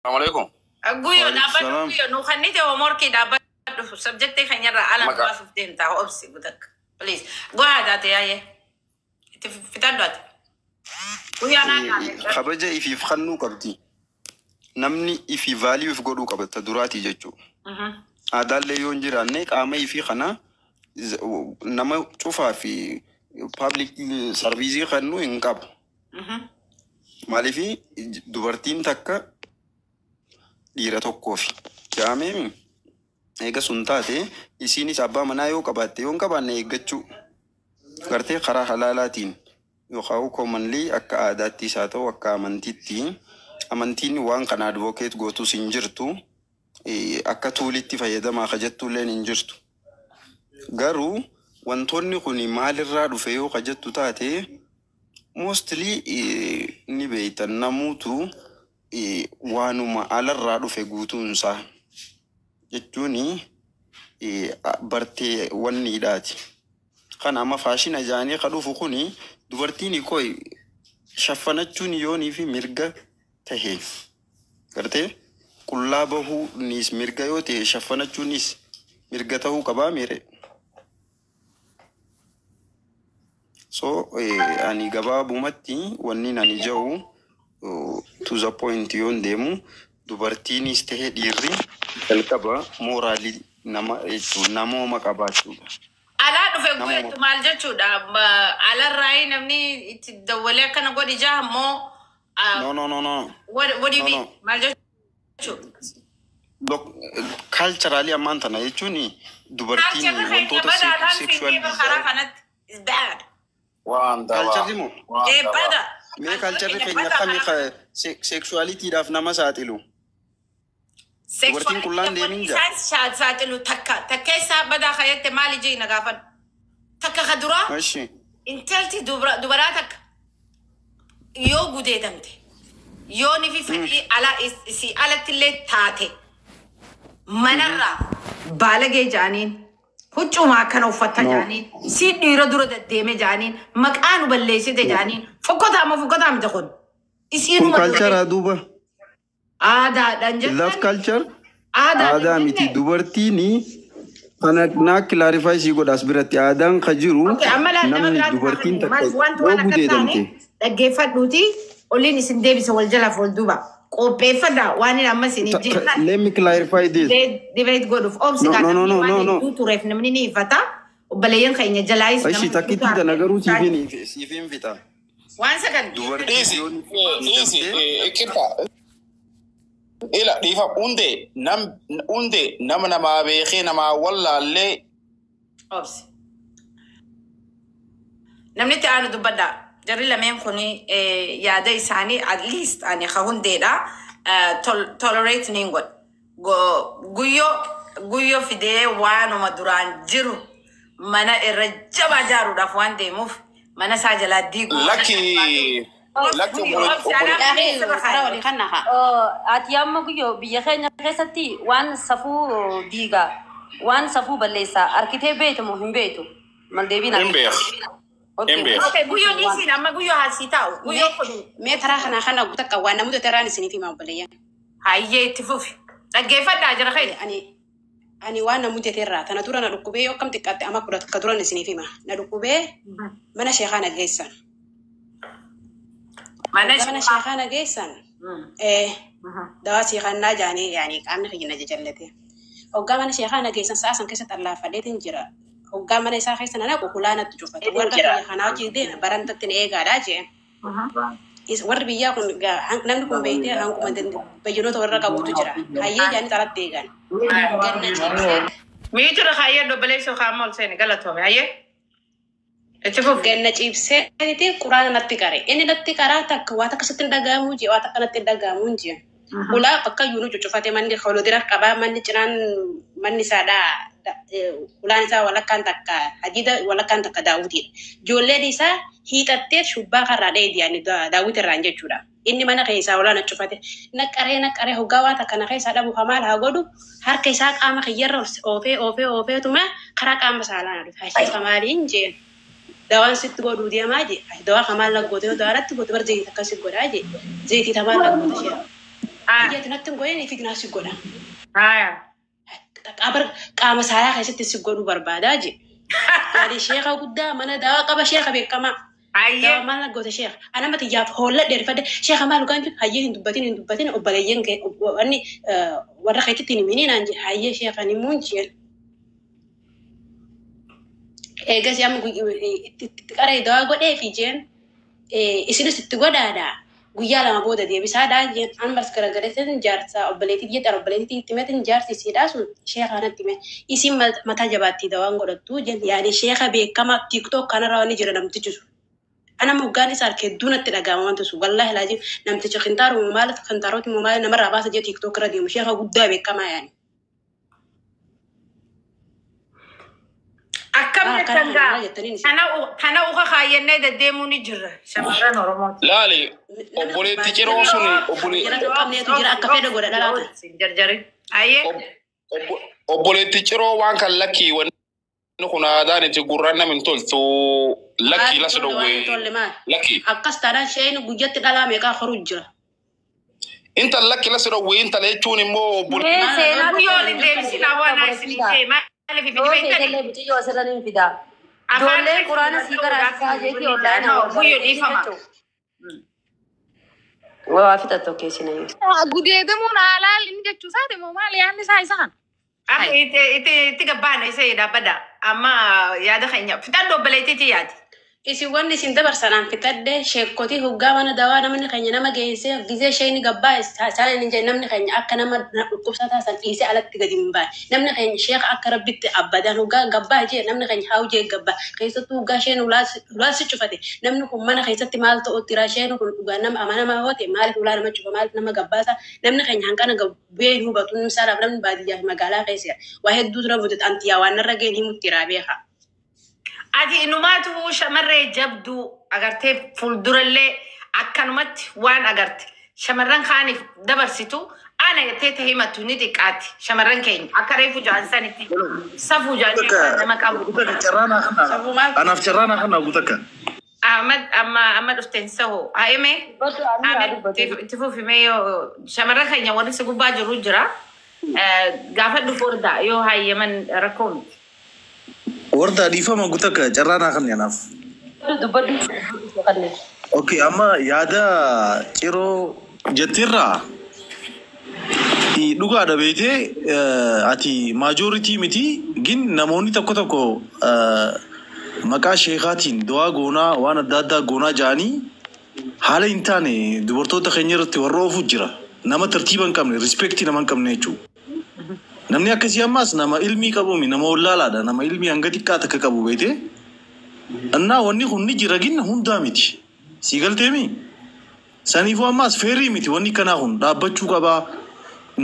السلام عليكم. أقويو دابا أقويو نخنيتي وموركي دابا سبجكتي خنيا على ما ففتين تاع أوبسي بدك بليز قاعد يا في تدوات ويا أنا خبجة في فخنو قبتي نمني في فاليو في قدو قبت تدراتي جتو هذا اللي ينجر عنك أما في خنا نما تشوفها في public service خنو إنكاب مالي في دوبرتين تكا ديرة كوفي جامي إيجا سنتاتي إسيني سبا منايو كباتي يوم كبانة إيجا تشو كرتي خرا حلالاتين يخاو كومنلي أكا آداتي ساتو أكا أمانتيتي أمانتين وان كان أدوكيت غوتو سنجرتو أكا توليتي فايدا ما خجتو لين انجرتو غارو وانتوني خوني مال الرادو فيو خجتو تاتي mostly ni beita namutu wanuma ala radu fe gutunsa jettuni barte wanni dati kana ma fashina jani khadu fukuni dubartini koy shafanachuni yoni fi mirga tahe karte kullabahu nis mirga yote shafanachunis mirga tahu kaba mere so ani gababu matti wanni nani jaw to the point yon demu dubartini stehe dirri kalkaba morali nama namo makabatu ala do fe goy to malja chuda ala rai namni dawale kana godi jamo no what do you mean malja chuda donc culturally amanta na yechuni dubartini wanto sexual is bad culture dimo bada me culture fe nyakami kha sexuality daf nama saatilu dubartin kullan de minja saatilu takka sa bada khayte mali jina gafan takka khadura ماشي intelti dubaratak yo gudedamte yo ni fi fadi ala si ala tille taate manarra balage janin huccuma kana ufatta janin si dira dura deme janin makanu ballesi de janin fokota ma dakhon isinu culture aduba ada danja love culture ada miti dubartini kana na clarify si go dasbirati adan khajiru namni dubartin takka obude damte dagge faduti olini sindebi so waljala fol duba kope fada wani na masini let me clarify this debate god of obs no to ref namni ni fata ubalayan khaynya jalais namni takiti da nagaru sifin fita 1 second easy kirta ila difa unde namna ma be khina ma walla le obs namni taanu dubada جري لمن خوني يا ده إنساني at least أنا خون ده tolerate نينغود غيو في ده وانو مدران جرو منا الرجال جارو دافوان ده موف منا ساجلا ديغو لكي خنها أتيام غيو بيخين غساتي وان سفو ديغا وان سفو بليسا أركيته بيت مهم بيتو مالديبينا Okay, guyo nisi nama guyo hasitao. Guyo kodu. Me tara khana gutaka wana mudo tara ni sinifi mabaleya. Haye tifufi. Dagefa da jara khair. Ani wana mudo tara tana tura na dukube yo kam tikate ama kurat kadura ni sinifi ma. Na dukube mana sheikhana geysan. Mana sheikhana geysan. Dawa sheikhana jani yani kamna khina jallate. Ogga mana sheikhana geysan saasan kesa Allah fadetin jira. وقامنا يسافر سنة وكلنا تجوفت ورد خناوي جديد برانت تنيجا راجع ورد بيجاكم نملكم بيتي هانكم عندن بيجونو تورك أبو تجرا هاي يعني ثلاث تيجان ميتر خير دبليس وخامل سنة قالت هو هاي تشوفوا جنة جيبس هذه قرآن نتكاري إني نتكارا تكواتك ستين دعاموجي واتك نتين دعاموجي ولا بكا يونو تجوفت من خلود ركبا من جنان من سادا ulan sa wala kan takka hadida wala kan takka daudi jolle di sa hitatte shubba kharade di ani daudi ranje chura inni mana kaysa wala na chufate na kare hogawa takka na kaysa dabu kamal ha godu har kaysa qama khayr ofe tuma khara qama sala na hashi kamal inje dawan sit godu di amaji dawa kamal la godu darat godu barje takka sit godaje zeiti tamal la godu Biyya tinatti goyeen fitnaa si godha. Haya. Qaama saayaa keessatti si godhuu barbaadaa je. Yaani sheekha guddaa mana daawaa qaba sheekha beekamaa. Daawaa maal goota sheekha. Ana mati yaaf hoolla dheerfadde sheekha maal dhugaan jiru hayyee hin dubbatin obboleeyyan wanni warra keetitti hin himini naan je hayyee sheekha ni muun jeen. Eegas yaam qaree daawaa godhee fi jeen isinis itti godhaadhaa. Guyyaa lama booda deebisaadhaa jeen ambas garagareetiin jaarsaa obboleetii biyya obboleetii itti meetiin jaarsiisiidhaa sun sheekha kanatti mee isin mataa jabaattii dawaan godhattu jeen yaani sheekha beekama TikTok kanarra wanni jira namtichi sun. Ana moggaan isaa harkee duunatti dhaga'ama wanti sun wallaahi laajii namtichi qintaaru maal qintaarooti maal namarraa baasa jee TikTok irra deemu sheekha guddaa beekamaa yaani. Akkam kana uka kaayyannee deddeemuu ni jirra shamarran Oromooti. Laali obboleetti ciroo sun jira akka fedha godha dhalaata. Jarjari. Ayyee. Obboleetti ciroo waan kan lakkii wanni kun aadaan itti gurraan namin toltu lakkii lasa dhowwee lakkii. Akkas taadhaan sheen guyyatti dhalaa meeqaa horuu jira. Inta lakkii lasa dhowwee inta lechuun immoo obboleetti. Seenaa guyyoon hin deebisin awwaan isin deema. Ijoolleen quraana sii garaasaa jeetii online waa fixattu keessina gudeedamuun haalaal inni jechuusaati moo maal yaadni isaa isaan itti gabbaana isa jedhaa amma yaada keenya fixadhu obboleettiitii yaadi. Isin wanni isin dabarsanaan fixadde sheekkotii hoggaa mana dawaa namni keenya nama geessee gisee isheen gabbaa isaan inni jedhe namni keenya akka nama dhukkubsataa san dhiisee alatti gadi hin baane namni keenya sheeka akka rabbitti abbadan hoggaa gabbaa jee namni keenya haa hojii gabbaa keessattuu hoggaa isheen ulaasi cufate namni kun mana keessatti maal ta'utti raa isheen kun dhugaa nama amanamaa hoote maaliif ulaa nama cufa maaliif nama gabbaasa namni keenya hanqana gabbee hubatu misaalaaf namni baadiyyaa magaalaa keessa waa hedduutu nama hojjetu antiyaa waan narra ga'een himutti raa beeka. Ati inumaatu shamarree jabduu agartee fuuldurallee akkanumatti waan agarte shamarran kaaniif dabarsitu ana jettee ta'ee himattu ni xiqqaatti shamarran keenya akka reefu jaansanitti safuu jaansaa nama qabu. Anaaf carraana kana guutakka. Amma dhufteen sahoo haa'ime itti fufimee yoo shamarran keenya warri si gubbaa jiru jira gaafa dhufu ordaa yoo haayyaman rakkoon. Warda dhiifama guutakka carraana kan yanaaf. Okay, amma yaada ciroo jettirraa dhugaadha beetee ati majority miti gin namoonni tokko maqaa sheekaatiin du'aa goonaa waan adda addaa goonaa ja'anii haala hin taane dubartoota keenya irratti warra oofu jira. Nama tartiiba hin qabne, respectii nama hin qabne jechuudha. Namni akkasii ammaas nama ilmii qabuumi nama wallaalaadha nama ilmii hanga xiqqaa takka qabu beete annaa wanni kun ni jira ginna hundaa miti sii galteemi saniifuu ammaas feerrii miti wanni kanaa kun dhaabbachuu qabaa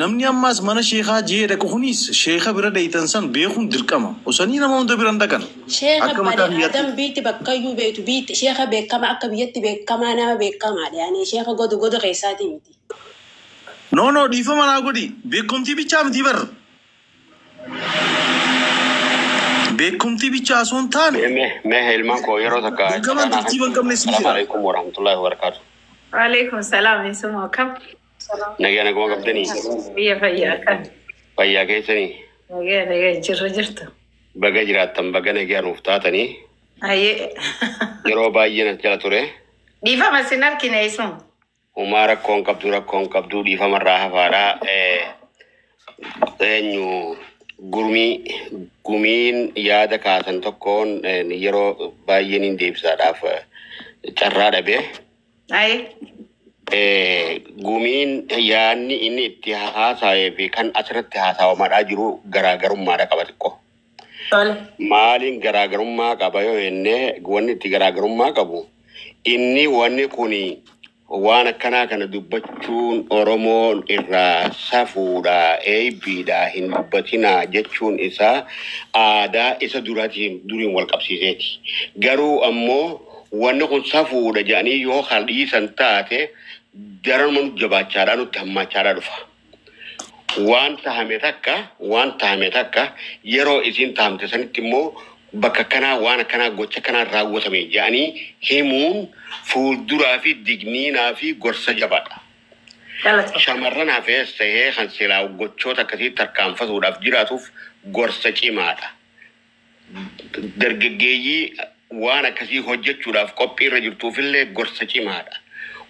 namni ammaas mana sheekaa jee dhaqu kunis sheeka bira dheeytan san beekuun dirqama osanii nama hunda biran dhaqan sheeka malee adam biitti bakkayyuu beetu biitti sheeka beekama akka biyyatti beekamaa nama beekamaadha yaani sheeka godu keessaati miti. No dhiifama naa godhi beekumtii bichaa miti barra. Beekumtii bichaa osoo hin taane. Mee ilmaan koo yeroo takka. Beekama tartiiba hin qabne si jira. Assalamualaikum warahmatullahi wabarakatuh. Waalaikum salaam isuma kam. Nagaa qabdanii. Biyya fayyaa kan. Fayyaa keessanii. Nagaa jirtu. Baga jiraattan baga nagaa nuuf taatanii. Ayyee. Yeroo baay'ee na jala ture. Dhiifama sin harkine isuma. Umaa rakkoon qabdu dhiifamarraa hafaadhaa. Eenyu gumiin yaada kaasan tokkoon yeroo baay'een hin deebisaadhaaf carraa dhabee. Gumiin yaadni inni itti haasa'ee fi kan asirratti haasa'amaa jiru garaagarummaadha qaba xiqqoo. Maaliin garaagarummaa qaba yoo jennee wanni itti garaagarummaa qabu inni wanni kuni waan akkanaa kana dubbachuun Oromoon irraa safuudha eebbiidha hin dubbatinaa jechuun isaa aadaa isa duriin wal qabsiiseeti. Garuu ammoo wanni kun safuudha jedhanii yoo haldhiisan taate daran jabaachaadhaa nutti hammachaadhaa dhufa. Waan tahame takka yeroo isin tahamte sanitti immoo bakka kanaa waan akkanaa gocha kanaa raawwatame jedhanii himuun fuulduraa fi digniinaa fi gorsa jabaadha. Shamarran hafees ta'ee kan silaa gochoota akkasii tarkaanfatuudhaaf jiraatuuf gorsa cimaadha. Dargaggeeyyii waan akkasii hojjechuudhaaf qophiirra jirtuufillee gorsa cimaadha.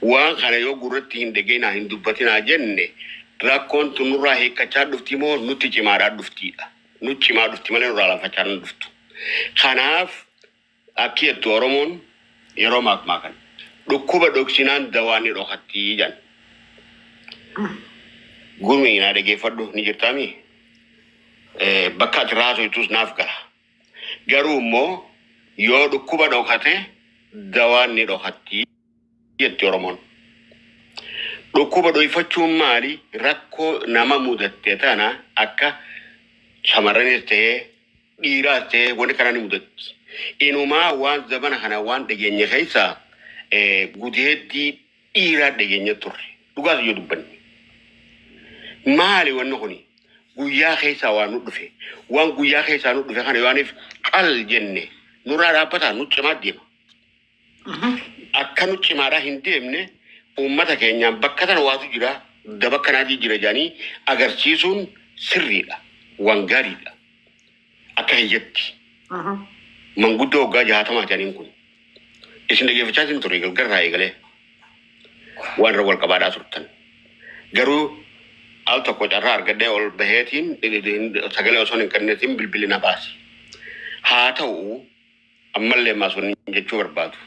Waan kana yoo gurratti hin dhageenyaa hin dubbatinaa jenne rakkoon tunurraa hiikkachaa dhufti moo nutti cimaadhaa dhuftiidha. Nutti cimaa dhufti malee nurraa lafachaa hin dhuftu. Kanaaf akki jettu Oromoon yeroo maakmaa kan dhukkuba dhoksinaan dawaa ni dhokattii jedhan. Gurmi naa dhageeffadhu ni jirtaami. Bakka ati raasoitus naaf gala. Garuu immoo yoo dhukkuba dhokate dawaan ni dhokattii jetti Oromoon. Dhukkuba dho'ifachuun maali? Rakkoo nama mudatte tana akka shamarranis ta'ee dhiiraas ta'ee wanti kana ni mudatti. Inumaa waan zabana kana waan dhageenya keessaa gudeeddii dhiiraa dhageenya turre. Dhugaas yoo dubbanne. Maali wanni kuni? Guyyaa keessaa waan nu dhufe. Waan guyyaa keessaa nu dhufe kana yooniif qal jenne nurraa dhaabbataa nu cimaa deema. Akka nu cimaadhaa hin deemne uummata keenyaan bakka tana waatu jira daba kanaatii jira jedhanii agarsiisuun sirriidha. Waan gaariidha. Akka hiyyatti. Manguddoo waggaa 60 jedhaniin kun. Isin dhageeffachaa isin ture gargarraa eegalee. Waan irra wal qabaadhaa turtan. Garuu al tokko carraa argadhee ol baheetiin sagalee osoo hin kenneetiin bilbili na baasi. Haa ta'u ammallee maasonni jechuu barbaadu.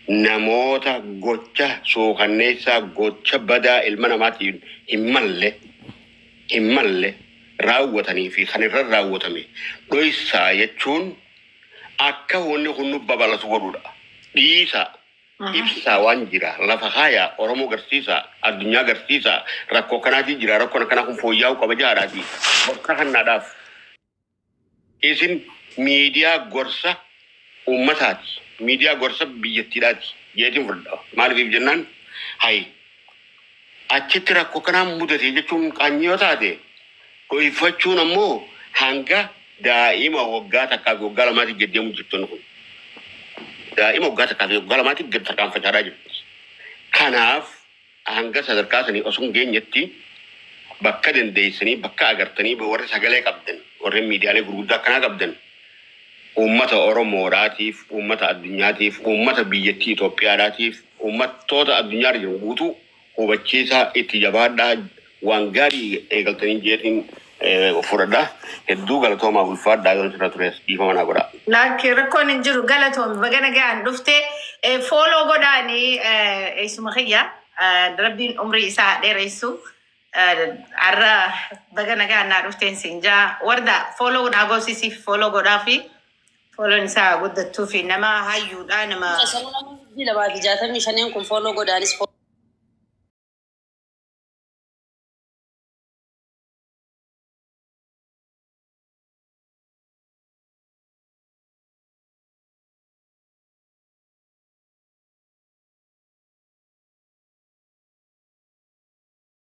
Namoota gocha suukanneessaa gocha badaa ilma namaatiin hin malle raawwatanii fi kan irra raawwatame dho'isaa jechuun akka wanni kun nu babal'atu godhuudha. Dhiisa ibsaa waan jira lafa haayaa Oromoo garsiisa addunyaa garsiisa rakkoo kanaatii jira rakkoo akkanaa kun fooyya'uu qaba jaadhaati. Bakka kannaadhaaf isin miidiyaa gorsa uummataati. Miidiyaa gorsa biyyattiidhaati. Jeetiin fudhadha. Maaliif jennaan hayi achitti rakkoo kanaa mudate jechuun qaanyii yoo taate dho'ifachuun ammoo hanga daa'ima waggaa takkaa fi waggaa lamaatiif geddeemu jirtu kun. Daa'ima waggaa takkaa fi waggaa lamaatiif gad tarkaanfachaadhaa jirti. Kanaaf hanga sadarkaa sanii osoo hin geenyetti bakka dandeessanii bakka agartanii warri sagalee qabdan warri miidiyaalee gurguddaa akkanaa qabdan uummata Oromoodhaatiif uummata addunyaatiif uummata biyyattii Itoophiyaadhaatiif uummattoota addunyaa jiru guutuu hubachiisaa itti jabaadhaa waan gaarii eegaltanii jeetiin fudhadhaa hedduu galatoomaa ulfaadhaa yoo irra tures dhiifama naa godhaa. Laakiin rakkoon hin jiru galatoomi bagana gahaan dhuftee fooloo godhaanii eessuma kiyya rabbiin umrii isaa dheeressu arra bagana gahaan naa dhufteen siinjaa warda fooloo naa goosisiif fooloo godhaa fi fooloon isaa guddattuu fi nama hayyuudhaa nama. Lama 65 kun fooloo godhaanis